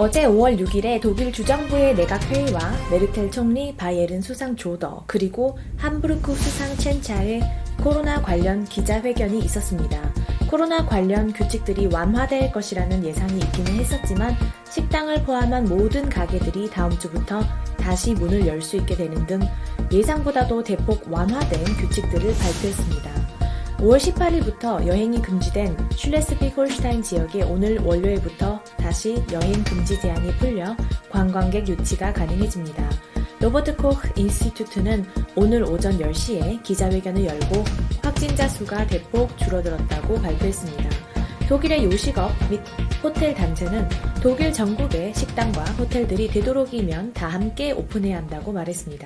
어제 5월 6일에 독일 주정부의 내각회의와 메르켈 총리, 바이에른 수상 조더, 그리고 함부르크 수상 첸차의 코로나 관련 기자회견이 있었습니다. 코로나 관련 규칙들이 완화될 것이라는 예상이 있기는 했었지만 식당을 포함한 모든 가게들이 다음 주부터 다시 문을 열 수 있게 되는 등 예상보다도 대폭 완화된 규칙들을 발표했습니다. 5월 18일부터 여행이 금지된 슐레스비홀슈타인 지역에 오늘 월요일부터 다시 여행 금지 제한이 풀려 관광객 유치가 가능해집니다. 로버트 코흐 인스티튜트는 오늘 오전 10시에 기자회견을 열고 확진자 수가 대폭 줄어들었다고 발표했습니다. 독일의 요식업 및 호텔 단체는 독일 전국의 식당과 호텔들이 되도록이면 다 함께 오픈해야 한다고 말했습니다.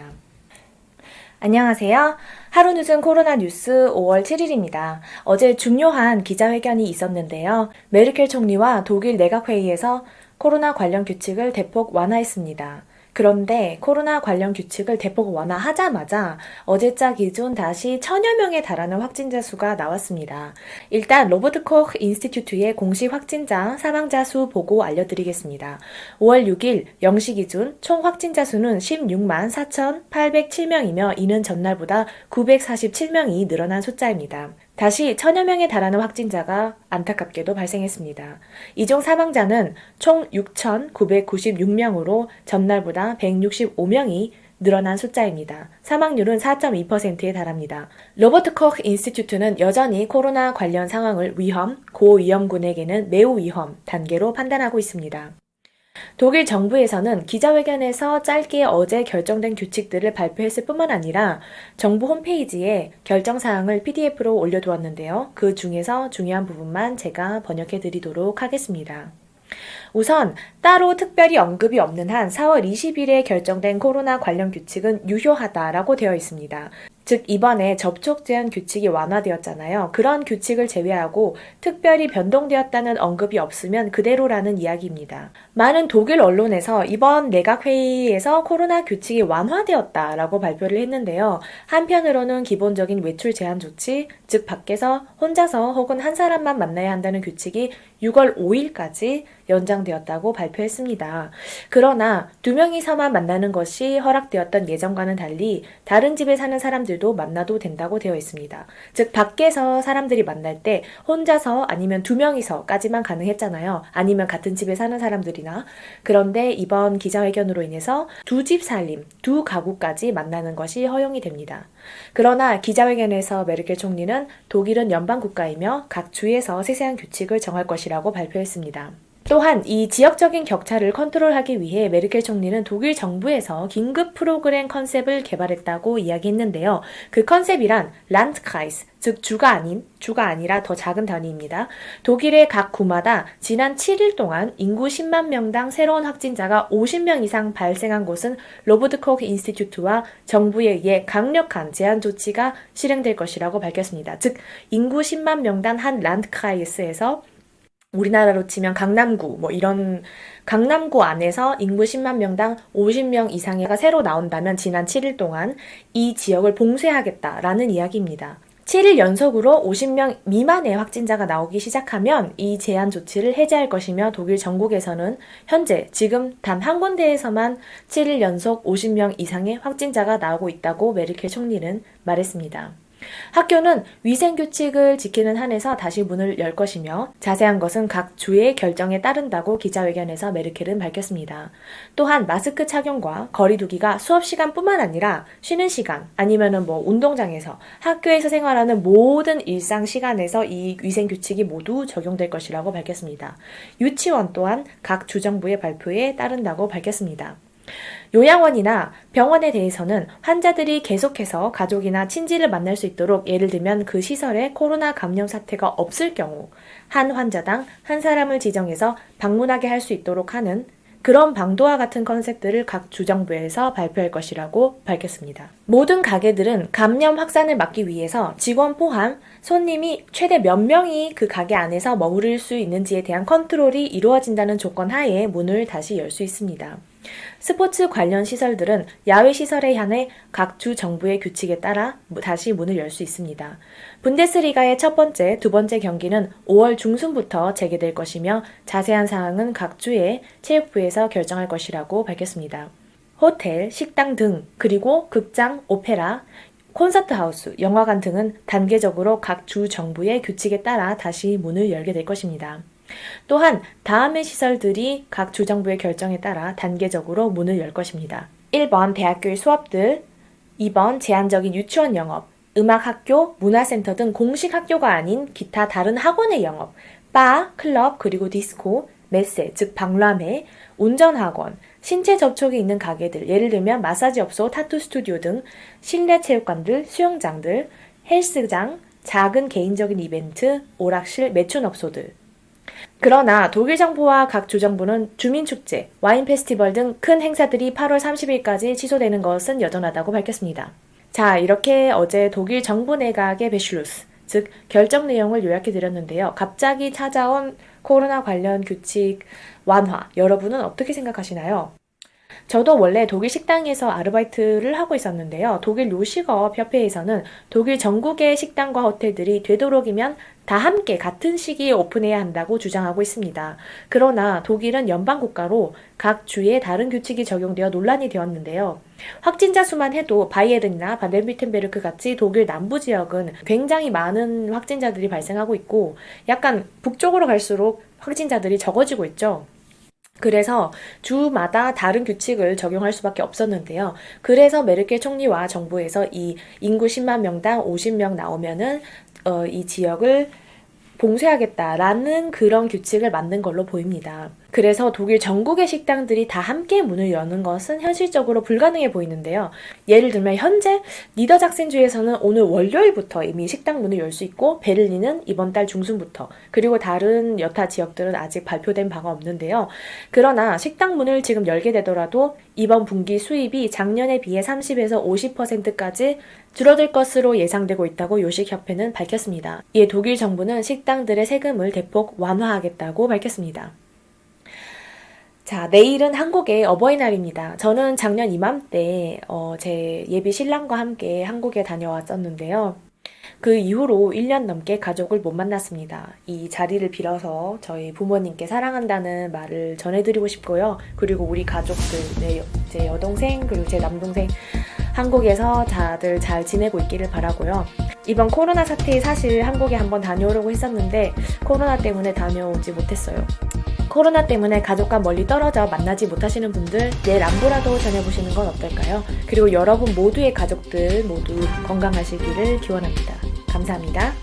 안녕하세요. 하루 늦은 코로나 뉴스 5월 7일입니다. 어제 중요한 기자회견이 있었는데요. 메르켈 총리와 독일 내각회의에서 코로나 관련 규칙을 대폭 완화했습니다. 그런데 코로나 관련 규칙을 대폭 완화하자마자 어제자 기준 다시 1000여 명에 달하는 확진자 수가 나왔습니다. 일단 로버트 코흐 인스티튜트의 공식 확진자, 사망자 수 보고 알려드리겠습니다. 5월 6일 0시 기준 총 확진자 수는 16만 4,807명이며 이는 전날보다 947명이 늘어난 숫자입니다. 다시 1000여 명에 달하는 확진자가 안타깝게도 발생했습니다. 이 중 사망자는 총 6,996명으로 전날보다 165명이 늘어난 숫자입니다. 사망률은 4.2%에 달합니다. 로버트 코흐 인스티튜트는 여전히 코로나 관련 상황을 위험, 고위험군에게는 매우 위험 단계로 판단하고 있습니다. 독일 정부에서는 기자회견에서 짧게 어제 결정된 규칙들을 발표했을 뿐만 아니라 정부 홈페이지에 결정사항을 PDF로 올려두었는데요. 그 중에서 중요한 부분만 제가 번역해 드리도록 하겠습니다. 우선 따로 특별히 언급이 없는 한 4월 20일에 결정된 코로나 관련 규칙은 유효하다라고 되어 있습니다. 즉 이번에 접촉 제한 규칙이 완화되었잖아요. 그런 규칙을 제외하고 특별히 변동되었다는 언급이 없으면 그대로라는 이야기입니다. 많은 독일 언론에서 이번 내각회의에서 코로나 규칙이 완화되었다라고 발표를 했는데요. 한편으로는 기본적인 외출 제한 조치, 즉 밖에서 혼자서 혹은 한 사람만 만나야 한다는 규칙이 6월 5일까지 연장되었다고 발표했습니다. 그러나 2명이서만 만나는 것이 허락되었던 예정과는 달리 다른 집에 사는 사람들도 만나도 된다고 되어 있습니다. 즉 밖에서 사람들이 만날 때 혼자서 아니면 2명이서까지만 가능했잖아요. 아니면 같은 집에 사는 사람들이나. 그런데 이번 기자회견으로 인해서 두 집 살림, 두 가구까지 만나는 것이 허용이 됩니다. 그러나 기자회견에서 메르켈 총리는 독일은 연방국가이며 각 주에서 세세한 규칙을 정할 것이라고 발표했습니다. 또한 이 지역적인 격차를 컨트롤하기 위해 메르켈 총리는 독일 정부에서 긴급 프로그램 컨셉을 개발했다고 이야기했는데요. 그 컨셉이란 란드크라이스, 즉 주가 아니라 더 작은 단위입니다. 독일의 각 구마다 지난 7일 동안 인구 10만 명당 새로운 확진자가 50명 이상 발생한 곳은 로버트 코흐 인스티튜트와 정부에 의해 강력한 제한 조치가 실행될 것이라고 밝혔습니다. 즉 인구 10만 명당 한 란드크라이스에서 우리나라로 치면 강남구, 이런 강남구 안에서 인구 10만 명당 50명 이상이 새로 나온다면 지난 7일 동안 이 지역을 봉쇄하겠다라는 이야기입니다. 7일 연속으로 50명 미만의 확진자가 나오기 시작하면 이 제한 조치를 해제할 것이며 독일 전국에서는 현재 지금 단 한 군데에서만 7일 연속 50명 이상의 확진자가 나오고 있다고 메르켈 총리는 말했습니다. 학교는 위생규칙을 지키는 한에서 다시 문을 열 것이며 자세한 것은 각 주의 결정에 따른다고 기자회견에서 메르켈은 밝혔습니다. 또한 마스크 착용과 거리 두기가 수업 시간뿐만 아니라 쉬는 시간 아니면은 운동장에서 학교에서 생활하는 모든 일상 시간에서 이 위생규칙이 모두 적용될 것이라고 밝혔습니다. 유치원 또한 각 주정부의 발표에 따른다고 밝혔습니다. 요양원이나 병원에 대해서는 환자들이 계속해서 가족이나 친지를 만날 수 있도록 예를 들면 그 시설에 코로나 감염 사태가 없을 경우 한 환자당 한 사람을 지정해서 방문하게 할 수 있도록 하는 그런 방도와 같은 컨셉들을 각 주정부에서 발표할 것이라고 밝혔습니다. 모든 가게들은 감염 확산을 막기 위해서 직원 포함 손님이 최대 몇 명이 그 가게 안에서 머무를 수 있는지에 대한 컨트롤이 이루어진다는 조건 하에 문을 다시 열 수 있습니다. 스포츠 관련 시설들은 야외 시설에 한해 각 주 정부의 규칙에 따라 다시 문을 열 수 있습니다. 분데스리가의 첫 번째, 두 번째 경기는 5월 중순부터 재개될 것이며 자세한 사항은 각 주의 체육부에서 결정할 것이라고 밝혔습니다. 호텔, 식당 등 그리고 극장, 오페라, 콘서트 하우스, 영화관 등은 단계적으로 각 주 정부의 규칙에 따라 다시 문을 열게 될 것입니다. 또한 다음의 시설들이 각 주정부의 결정에 따라 단계적으로 문을 열 것입니다. 1번 대학교의 수업들, 2번 제한적인 유치원 영업, 음악학교, 문화센터 등 공식 학교가 아닌 기타 다른 학원의 영업, 바, 클럽, 그리고 디스코, 메세, 즉 박람회, 운전학원, 신체 접촉이 있는 가게들, 예를 들면 마사지업소, 타투 스튜디오 등 실내 체육관들, 수영장들, 헬스장, 작은 개인적인 이벤트, 오락실, 매춘업소들. 그러나 독일 정부와 각 주정부는 주민축제, 와인 페스티벌 등 큰 행사들이 8월 30일까지 취소되는 것은 여전하다고 밝혔습니다. 자, 이렇게 어제 독일 정부 내각의 베슐루스, 즉 결정 내용을 요약해 드렸는데요. 갑자기 찾아온 코로나 관련 규칙 완화, 여러분은 어떻게 생각하시나요? 저도 원래 독일 식당에서 아르바이트를 하고 있었는데요. 독일 요식업 협회에서는 독일 전국의 식당과 호텔들이 되도록이면 다 함께 같은 시기에 오픈해야 한다고 주장하고 있습니다. 그러나 독일은 연방국가로 각 주에 다른 규칙이 적용되어 논란이 되었는데요. 확진자 수만 해도 바이에른이나 바덴뷰텐베르크 같이 독일 남부 지역은 굉장히 많은 확진자들이 발생하고 있고 약간 북쪽으로 갈수록 확진자들이 적어지고 있죠. 그래서 주마다 다른 규칙을 적용할 수밖에 없었는데요. 그래서 메르켈 총리와 정부에서 이 인구 10만 명당 50명 나오면은 이 지역을 봉쇄하겠다라는 그런 규칙을 만든 걸로 보입니다. 그래서 독일 전국의 식당들이 다 함께 문을 여는 것은 현실적으로 불가능해 보이는데요. 예를 들면 현재 니더작센주에서는 오늘 월요일부터 이미 식당 문을 열 수 있고 베를린은 이번 달 중순부터 그리고 다른 여타 지역들은 아직 발표된 바가 없는데요. 그러나 식당 문을 지금 열게 되더라도 이번 분기 수입이 작년에 비해 30에서 50%까지 줄어들 것으로 예상되고 있다고 요식협회는 밝혔습니다. 이에 독일 정부는 식당들의 세금을 대폭 완화하겠다고 밝혔습니다. 자, 내일은 한국의 어버이날입니다. 저는 작년 이맘때 제 예비 신랑과 함께 한국에 다녀왔었는데요. 그 이후로 1년 넘게 가족을 못 만났습니다. 이 자리를 빌어서 저희 부모님께 사랑한다는 말을 전해드리고 싶고요. 그리고 우리 가족들, 제 여동생 그리고 제 남동생 한국에서 다들 잘 지내고 있기를 바라고요. 이번 코로나 사태에 사실 한국에 한번 다녀오려고 했었는데 코로나 때문에 다녀오지 못했어요. 코로나 때문에 가족과 멀리 떨어져 만나지 못하시는 분들 내일 안부라도 전해보시는 건 어떨까요? 그리고 여러분 모두의 가족들 모두 건강하시기를 기원합니다. 감사합니다.